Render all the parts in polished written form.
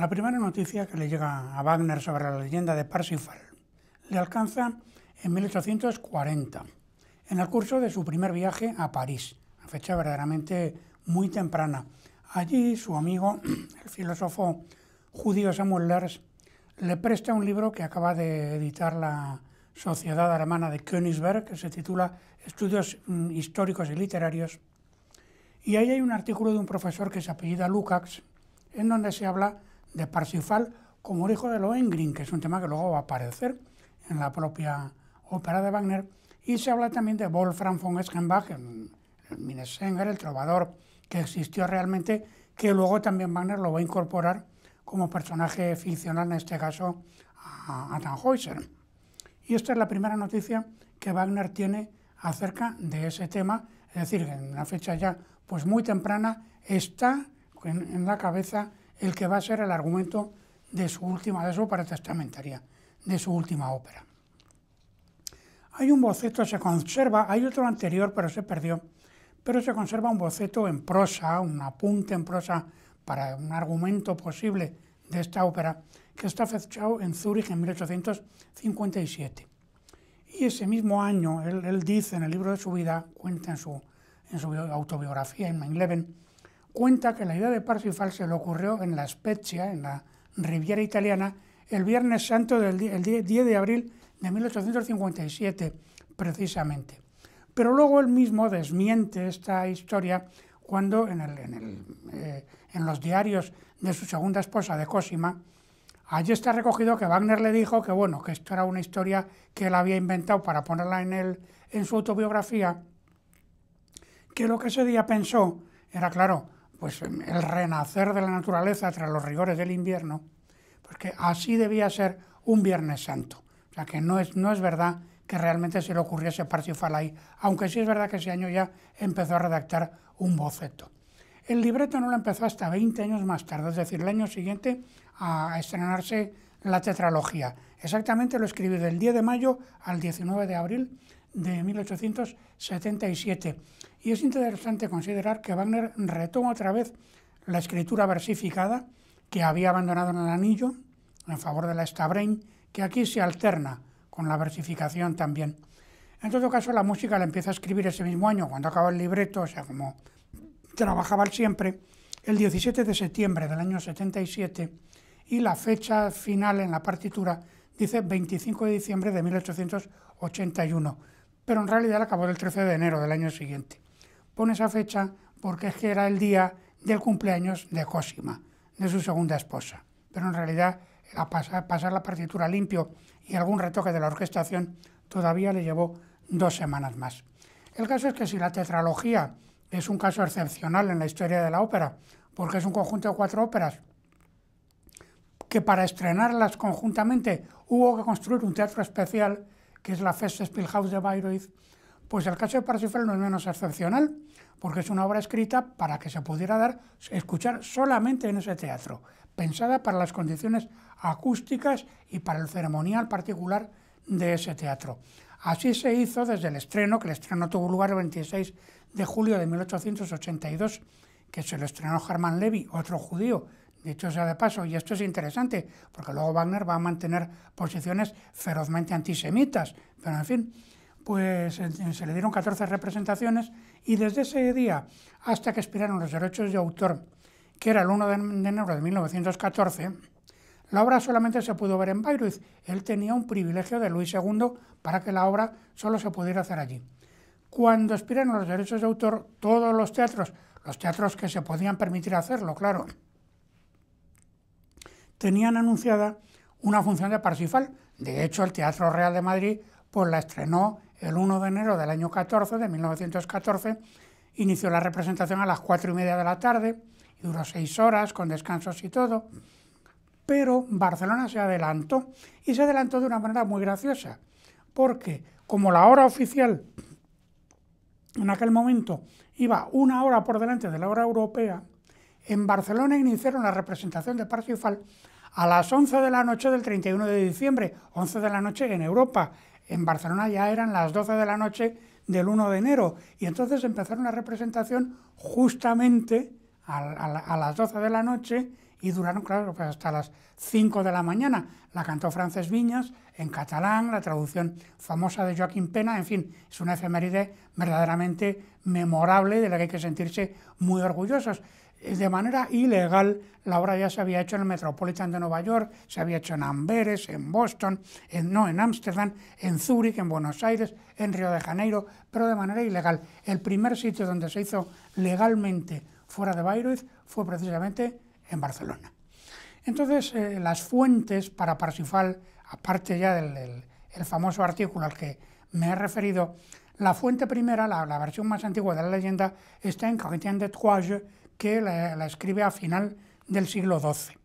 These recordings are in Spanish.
La primera noticia que le llega a Wagner sobre la leyenda de Parsifal le alcanza en 1840, en el curso de su primer viaje a París, una fecha verdaderamente muy temprana. Allí su amigo, el filósofo judío Samuel Lerch, le presta un libro que acaba de editar la Sociedad Alemana de Königsberg, que se titula Estudios históricos y literarios, y ahí hay un artículo de un profesor que se apellida Lukács, en donde se habla de Parsifal como el hijo de Lohengrin, que es un tema que luego va a aparecer en la propia ópera de Wagner, y se habla también de Wolfram von Eschenbach, el Minnesänger, el trovador que existió realmente, que luego también Wagner lo va a incorporar como personaje ficcional, en este caso a Tannhäuser. Y esta es la primera noticia que Wagner tiene acerca de ese tema, es decir, en una fecha ya pues muy temprana está en la cabeza el que va a ser el argumento de su ópera testamentaria, de su última ópera. Hay un boceto, se conserva, hay otro anterior pero se perdió, pero se conserva un boceto en prosa, un apunte en prosa para un argumento posible de esta ópera, que está fechado en Zúrich en 1857. Y ese mismo año, él dice en el libro de su vida, cuenta en su autobiografía, en Mein Leben, cuenta que la idea de Parsifal se le ocurrió en la Spezia, en la Riviera italiana, el Viernes Santo del 10 de abril de 1857, precisamente. Pero luego él mismo desmiente esta historia cuando en los diarios de su segunda esposa, de Cosima, allí está recogido que Wagner le dijo que bueno, que esto era una historia que él había inventado para ponerla en su autobiografía, que lo que ese día pensó era, claro, pues el renacer de la naturaleza tras los rigores del invierno, pues que así debía ser un Viernes Santo. O sea que no es verdad que realmente se le ocurriese Parsifal ahí, aunque sí es verdad que ese año ya empezó a redactar un boceto. El libreto no lo empezó hasta 20 años más tarde, es decir, el año siguiente a estrenarse la tetralogía. Exactamente lo escribió del 10 de mayo al 19 de abril de 1877. Y es interesante considerar que Wagner retoma otra vez la escritura versificada que había abandonado en el Anillo en favor de la Stabrein, que aquí se alterna con la versificación también. En todo caso, la música la empieza a escribir ese mismo año, cuando acaba el libreto, o sea, como trabajaba siempre, el 17 de septiembre del año 77, y la fecha final en la partitura dice 25 de diciembre de 1881, pero en realidad la acabó el 13 de enero del año siguiente. Pone esa fecha porque es que era el día del cumpleaños de Cosima, de su segunda esposa, pero en realidad a pasar la partitura limpio y algún retoque de la orquestación todavía le llevó 2 semanas más. El caso es que si la tetralogía es un caso excepcional en la historia de la ópera, porque es un conjunto de 4 óperas, que para estrenarlas conjuntamente hubo que construir un teatro especial, que es la Festspielhaus de Bayreuth, pues el caso de Parsifal no es menos excepcional, porque es una obra escrita para que se pudiera escuchar solamente en ese teatro, pensada para las condiciones acústicas y para el ceremonial particular de ese teatro. Así se hizo desde el estreno, que el estreno tuvo lugar el 26 de julio de 1882, que se lo estrenó Hermann Levy, otro judío, dicho sea de paso, y esto es interesante, porque luego Wagner va a mantener posiciones ferozmente antisemitas, pero en fin, pues se le dieron 14 representaciones, y desde ese día hasta que expiraron los derechos de autor, que era el 1 de enero de 1914, la obra solamente se pudo ver en Bayreuth. Él tenía un privilegio de Luis II para que la obra solo se pudiera hacer allí. Cuando expiraron los derechos de autor, todos los teatros que se podían permitir hacerlo, claro, tenían anunciada una función de Parsifal. De hecho, el Teatro Real de Madrid pues la estrenó el 1 de enero del año 14, de 1914, inició la representación a las 4:30 de la tarde, y duró 6 horas, con descansos y todo, pero Barcelona se adelantó, y se adelantó de una manera muy graciosa, porque como la hora oficial en aquel momento iba 1 hora por delante de la hora europea, en Barcelona iniciaron la representación de Parsifal a las 11 de la noche del 31 de diciembre, 11 de la noche en Europa. En Barcelona ya eran las 12 de la noche del 1 de enero, y entonces empezaron la representación justamente a las 12 de la noche, y duraron, claro, pues hasta las 5 de la mañana. La cantó Francesc Viñas en catalán, la traducción famosa de Joaquín Pena, en fin, es una efeméride verdaderamente memorable de la que hay que sentirse muy orgullosos. De manera ilegal, la obra ya se había hecho en el Metropolitan de Nueva York, se había hecho en Amberes, en Boston, en Ámsterdam, en Zúrich, en Buenos Aires, en Río de Janeiro, pero de manera ilegal. El primer sitio donde se hizo legalmente fuera de Bayreuth fue precisamente en Barcelona. Entonces, las fuentes para Parsifal, aparte ya del famoso artículo al que me he referido, la fuente primera, la versión más antigua de la leyenda, está en Chrétien de Troyes, que la escribe a final del siglo XII.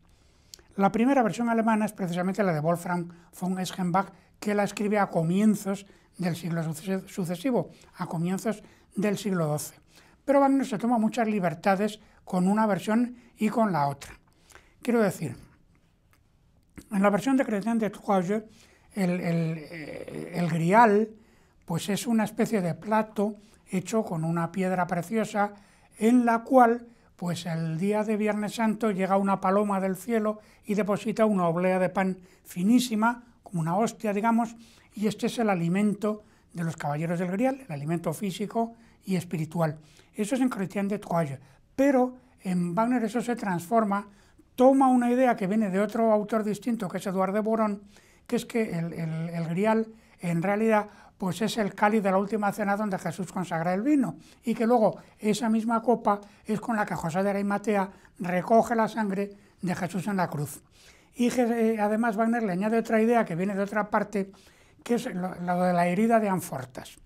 La primera versión alemana es precisamente la de Wolfram von Eschenbach, que la escribe a comienzos del siglo sucesivo, a comienzos del siglo XII. Pero Wagner se toma muchas libertades con una versión y con la otra. Quiero decir, en la versión de Chrétien de Troyes, el grial pues es una especie de plato hecho con una piedra preciosa en la cual pues el día de Viernes Santo llega una paloma del cielo y deposita una oblea de pan finísima, como una hostia, digamos, y este es el alimento de los caballeros del Grial, el alimento físico y espiritual. Eso es en Chrétien de Troyes, pero en Wagner eso se transforma, toma una idea que viene de otro autor distinto, que es Eduard de Boron, que es que el Grial en realidad pues es el cáliz de la última cena donde Jesús consagra el vino, y que luego esa misma copa es con la que José de Arimatea recoge la sangre de Jesús en la cruz. Y además Wagner le añade otra idea que viene de otra parte, que es lo de la herida de Amfortas.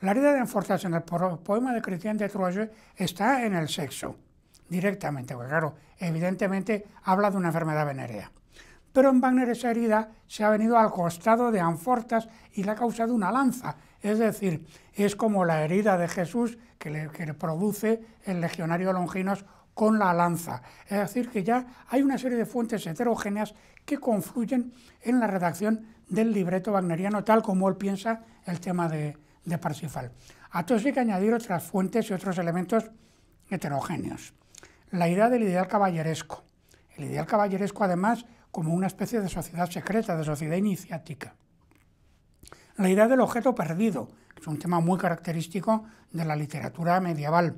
La herida de Amfortas en el poema de Chrétien de Troyes está en el sexo, directamente, porque claro, evidentemente habla de una enfermedad venérea. Pero en Wagner esa herida se ha venido al costado de Amfortas y le ha causado una lanza. Es decir, es como la herida de Jesús que le produce el legionario Longinos con la lanza. Es decir, que ya hay una serie de fuentes heterogéneas que confluyen en la redacción del libreto wagneriano, tal como él piensa el tema de Parsifal. A todo eso hay que añadir otras fuentes y otros elementos heterogéneos. La idea del ideal caballeresco. El ideal caballeresco, además, como una especie de sociedad secreta, de sociedad iniciática. La idea del objeto perdido, que es un tema muy característico de la literatura medieval,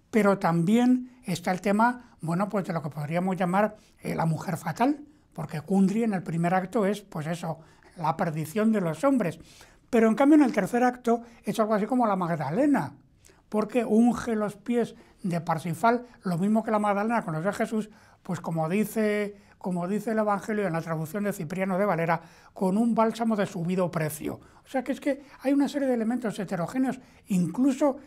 pero también está el tema, bueno, pues de lo que podríamos llamar la mujer fatal, porque Kundry en el primer acto es, pues eso, la perdición de los hombres, pero en cambio en el tercer acto es algo así como la Magdalena, porque unge los pies de Parsifal, lo mismo que la Magdalena con los de Jesús, pues como dice el Evangelio en la traducción de Cipriano de Valera, con un bálsamo de subido precio. O sea que es que hay una serie de elementos heterogéneos, incluso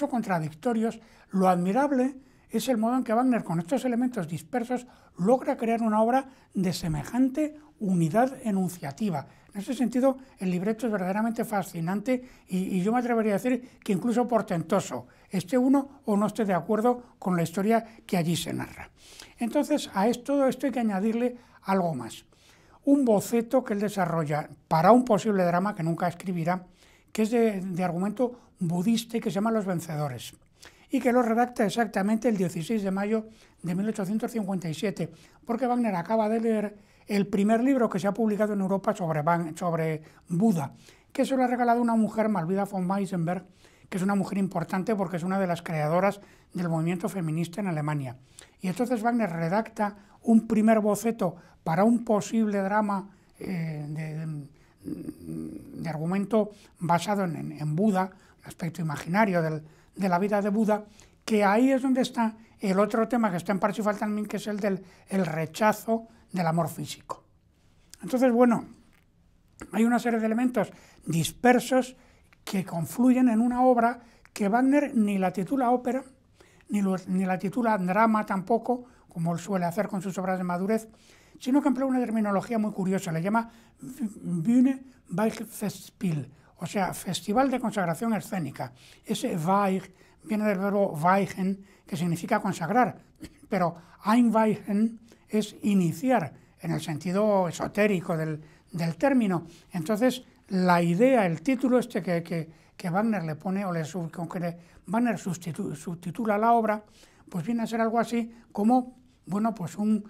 contradictorios. Lo admirable es el modo en que Wagner, con estos elementos dispersos, logra crear una obra de semejante unidad enunciativa. En ese sentido, el libreto es verdaderamente fascinante y yo me atrevería a decir que incluso portentoso, esté uno o no esté de acuerdo con la historia que allí se narra. Entonces, todo esto hay que añadirle algo más. Un boceto que él desarrolla para un posible drama que nunca escribirá, que es de argumento budista y que se llama Los Vencedores, y que lo redacta exactamente el 16 de mayo de 1857, porque Wagner acaba de leer el primer libro que se ha publicado en Europa sobre Buda, que se lo ha regalado una mujer, Malvida von Meisenberg, que es una mujer importante porque es una de las creadoras del movimiento feminista en Alemania. Y entonces Wagner redacta un primer boceto para un posible drama de argumento basado en Buda, el aspecto imaginario de la vida de Buda, que ahí es donde está el otro tema que está en Parsifal también, que es el del rechazo del amor físico. Entonces, bueno, hay una serie de elementos dispersos que confluyen en una obra que Wagner ni la titula ópera, ni la titula drama tampoco, como él suele hacer con sus obras de madurez, sino que emplea una terminología muy curiosa, le llama Bühne Weichfestspiel, o sea, festival de consagración escénica. Ese Weich viene del verbo weichen, que significa consagrar, pero einweichen es iniciar, en el sentido esotérico del término. Entonces, la idea, el título que Wagner le pone, con que Wagner subtitula la obra, pues viene a ser algo así como bueno, pues un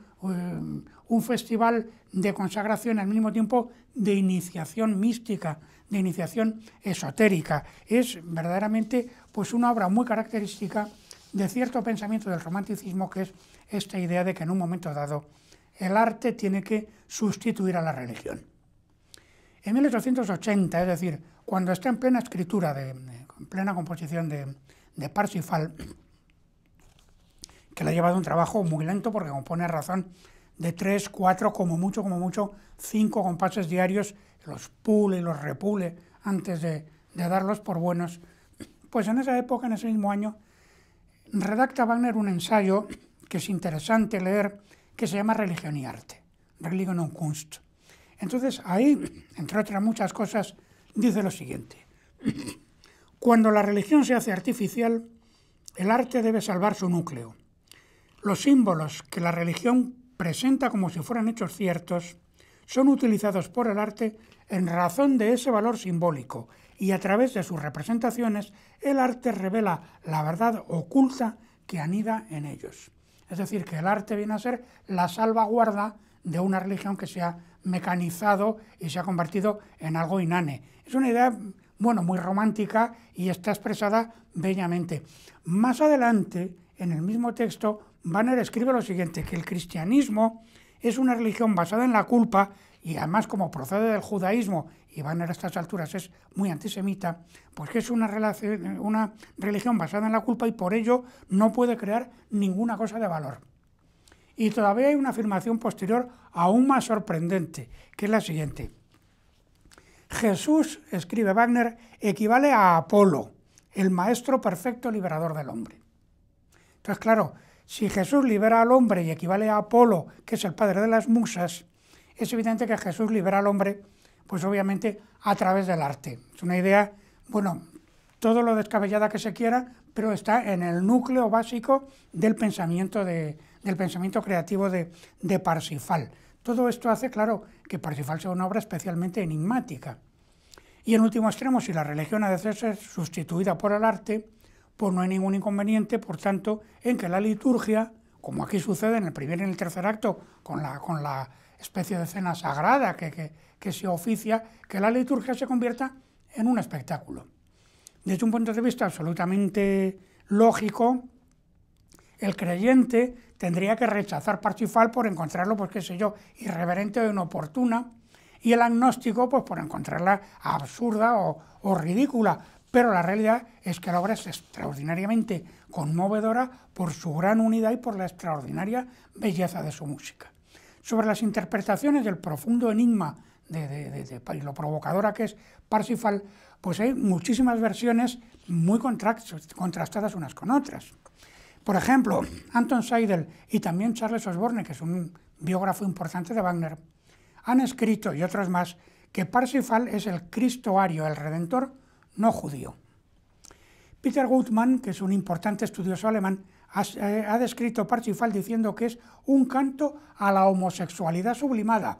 festival de consagración al mismo tiempo de iniciación mística, de iniciación esotérica. Es verdaderamente pues una obra muy característica de cierto pensamiento del romanticismo, que es esta idea de que en un momento dado el arte tiene que sustituir a la religión. En 1880, es decir, cuando está en plena escritura, en plena composición de Parsifal, que le ha llevado un trabajo muy lento porque compone a razón de 3, 4, como mucho, 5 compases diarios, los pule y los repule antes de darlos por buenos. Pues en esa época, en ese mismo año, redacta Wagner un ensayo que es interesante leer, que se llama Religión y Arte, Religion und Kunst. Entonces ahí, entre otras muchas cosas, dice lo siguiente: cuando la religión se hace artificial, el arte debe salvar su núcleo. Los símbolos que la religión presenta como si fueran hechos ciertos son utilizados por el arte en razón de ese valor simbólico, y a través de sus representaciones el arte revela la verdad oculta que anida en ellos. Es decir, que el arte viene a ser la salvaguarda de una religión que se ha mecanizado y se ha convertido en algo inane. Es una idea, bueno, muy romántica y está expresada bellamente. Más adelante, en el mismo texto, Wagner escribe lo siguiente, que el cristianismo es una religión basada en la culpa, y además como procede del judaísmo, y Wagner a estas alturas es muy antisemita, pues que es una religión basada en la culpa y por ello no puede crear ninguna cosa de valor. Y todavía hay una afirmación posterior aún más sorprendente, que es la siguiente. Jesús, escribe Wagner, equivale a Apolo, el maestro perfecto liberador del hombre. Entonces, claro, si Jesús libera al hombre y equivale a Apolo, que es el padre de las musas, es evidente que Jesús libera al hombre, pues obviamente a través del arte. Es una idea, bueno, todo lo descabellada que se quiera, pero está en el núcleo básico del pensamiento creativo de Parsifal. Todo esto hace, claro, que Parsifal sea una obra especialmente enigmática. Y en último extremo, si la religión ha de ser sustituida por el arte, pues no hay ningún inconveniente, por tanto, en que la liturgia, como aquí sucede en el primer y en el tercer acto, con la especie de cena sagrada que se oficia, que la liturgia se convierta en un espectáculo. Desde un punto de vista absolutamente lógico, el creyente tendría que rechazar Parsifal por encontrarlo, pues qué sé yo, irreverente o inoportuna, y el agnóstico pues por encontrarla absurda o ridícula. Pero la realidad es que la obra es extraordinariamente conmovedora por su gran unidad y por la extraordinaria belleza de su música. Sobre las interpretaciones del profundo enigma y lo provocadora que es Parsifal, pues hay muchísimas versiones muy contrastadas unas con otras. Por ejemplo, Anton Seidel y también Charles Osborne, que es un biógrafo importante de Wagner, han escrito, y otros más, que Parsifal es el Cristo ario, el Redentor no judío. Peter Gutmann, que es un importante estudioso alemán, ha descrito Parsifal diciendo que es un canto a la homosexualidad sublimada,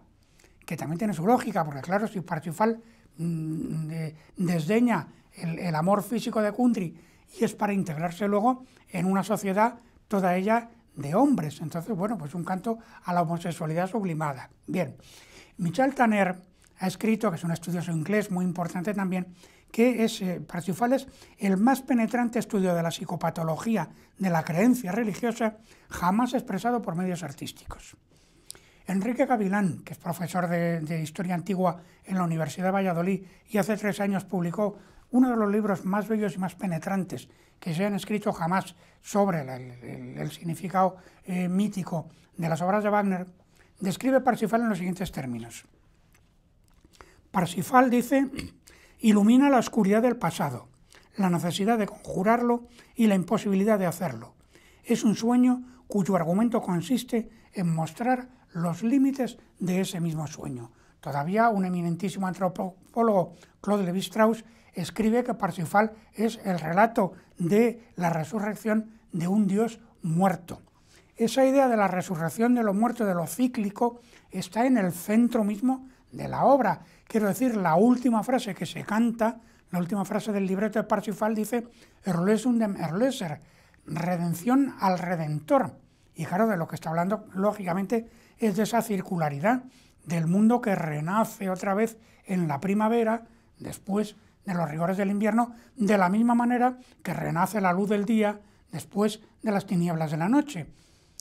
que también tiene su lógica, porque claro, si Parsifal desdeña el amor físico de Kundry y es para integrarse luego en una sociedad toda ella de hombres, entonces bueno, pues un canto a la homosexualidad sublimada. Bien, Michel Tanner ha escrito, que es un estudioso inglés muy importante también, que Parsifal es el más penetrante estudio de la psicopatología de la creencia religiosa jamás expresado por medios artísticos. Enrique Gavilán, que es profesor de Historia Antigua en la Universidad de Valladolid y hace 3 años publicó uno de los libros más bellos y más penetrantes que se han escrito jamás sobre el significado mítico de las obras de Wagner, describe Parsifal en los siguientes términos. Parsifal, dice, ilumina la oscuridad del pasado, la necesidad de conjurarlo y la imposibilidad de hacerlo. Es un sueño cuyo argumento consiste en mostrar los límites de ese mismo sueño. Todavía un eminentísimo antropólogo, Claude Lévi-Strauss, escribe que Parsifal es el relato de la resurrección de un Dios muerto. Esa idea de la resurrección de lo muerto, de lo cíclico, está en el centro mismo de la obra. Quiero decir, la última frase que se canta, la última frase del libreto de Parsifal dice Erlösung dem Erlöser, redención al Redentor. Y claro, de lo que está hablando, lógicamente, es de esa circularidad del mundo que renace otra vez en la primavera, después de los rigores del invierno, de la misma manera que renace la luz del día después de las tinieblas de la noche.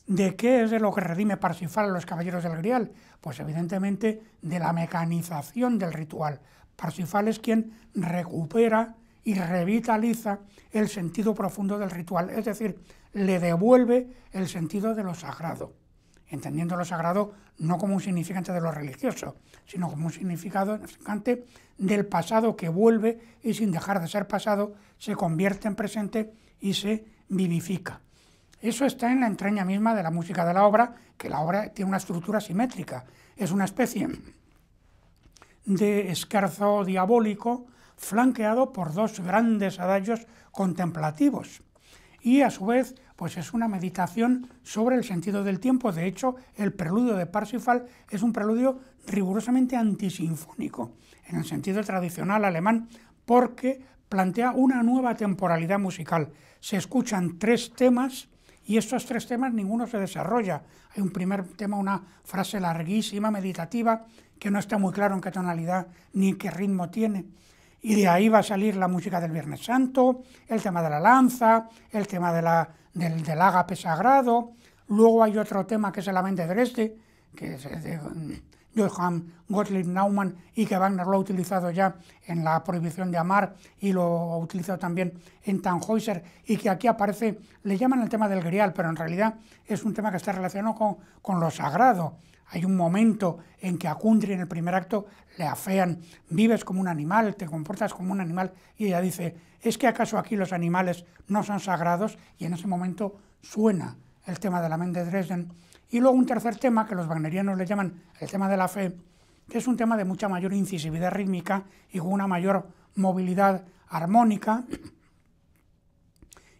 ¿De qué es de lo que redime Parsifal a los caballeros del Grial? Pues evidentemente de la mecanización del ritual. Parsifal es quien recupera y revitaliza el sentido profundo del ritual, es decir, le devuelve el sentido de lo sagrado, entendiendo lo sagrado no como un significante de lo religioso, sino como un significante del pasado que vuelve y sin dejar de ser pasado se convierte en presente y se vivifica. Eso está en la entraña misma de la música de la obra, que la obra tiene una estructura simétrica, es una especie de scherzo diabólico flanqueado por dos grandes adagios contemplativos y a su vez pues es una meditación sobre el sentido del tiempo. De hecho, el preludio de Parsifal es un preludio rigurosamente antisinfónico en el sentido tradicional alemán, porque plantea una nueva temporalidad musical. Se escuchan tres temas y estos tres temas ninguno se desarrolla. Hay un primer tema, una frase larguísima, meditativa, que no está muy claro en qué tonalidad ni qué ritmo tiene. Y de ahí va a salir la música del Viernes Santo, el tema de la lanza, el tema del ágape sagrado. Luego hay otro tema que es el Amén de Dresde, que es de Johann Gottlieb Naumann y que Wagner lo ha utilizado ya en la Prohibición de Amar y lo ha utilizado también en Tannhäuser, y que aquí aparece, le llaman el tema del Grial, pero en realidad es un tema que está relacionado con lo sagrado. Hay un momento en que a Kundry en el primer acto le afean: vives como un animal, te comportas como un animal, y ella dice: ¿es que acaso aquí los animales no son sagrados? Y en ese momento suena el tema del Amén de Dresden. Y luego un tercer tema, que los wagnerianos le llaman el tema de la fe, que es un tema de mucha mayor incisividad rítmica y con una mayor movilidad armónica.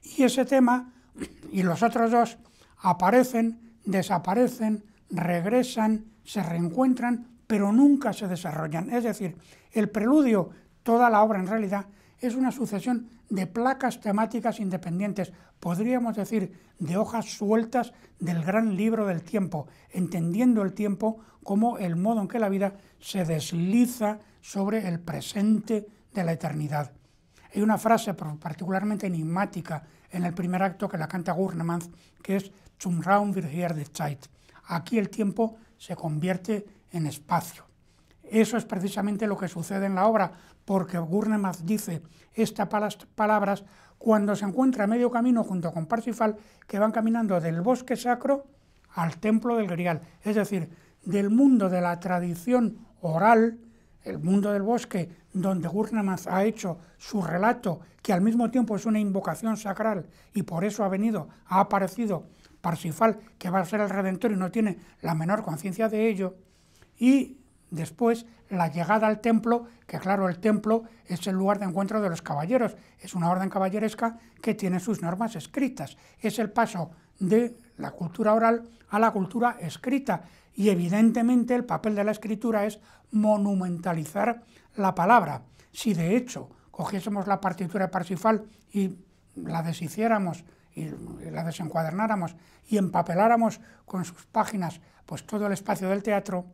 Y ese tema y los otros dos aparecen, desaparecen, regresan, se reencuentran, pero nunca se desarrollan. Es decir, el preludio, toda la obra en realidad, es una sucesión de placas temáticas independientes, podríamos decir, de hojas sueltas del gran libro del tiempo, entendiendo el tiempo como el modo en que la vida se desliza sobre el presente de la eternidad. Hay una frase particularmente enigmática en el primer acto que la canta Gurnemann, que es Zum Raum wird hier die Zeit. Aquí el tiempo se convierte en espacio. Eso es precisamente lo que sucede en la obra, porque Gurnemann dice estas palabras cuando se encuentra a medio camino junto con Parsifal, que van caminando del bosque sacro al templo del Grial, es decir, del mundo de la tradición oral, el mundo del bosque, donde Gurnemann ha hecho su relato, que al mismo tiempo es una invocación sacral, y por eso ha aparecido Parsifal, que va a ser el Redentor y no tiene la menor conciencia de ello, y después la llegada al templo, que claro, el templo es el lugar de encuentro de los caballeros, es una orden caballeresca que tiene sus normas escritas, es el paso de la cultura oral a la cultura escrita, y evidentemente el papel de la escritura es monumentalizar la palabra. Si de hecho cogiésemos la partitura de Parsifal y la deshiciéramos y la desencuadernáramos y empapeláramos con sus páginas pues todo el espacio del teatro,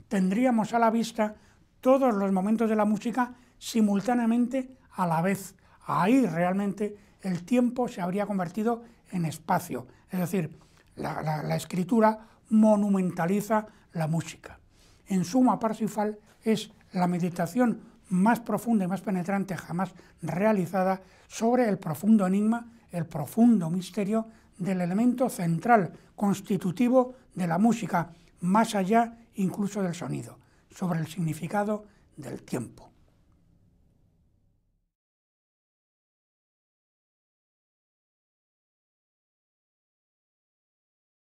tendríamos a la vista todos los momentos de la música simultáneamente a la vez. Ahí realmente el tiempo se habría convertido en espacio, es decir, la escritura monumentaliza la música. En suma, Parsifal es la meditación más profunda y más penetrante jamás realizada sobre el profundo enigma, el profundo misterio del elemento central constitutivo de la música, más allá incluso del sonido, sobre el significado del tiempo.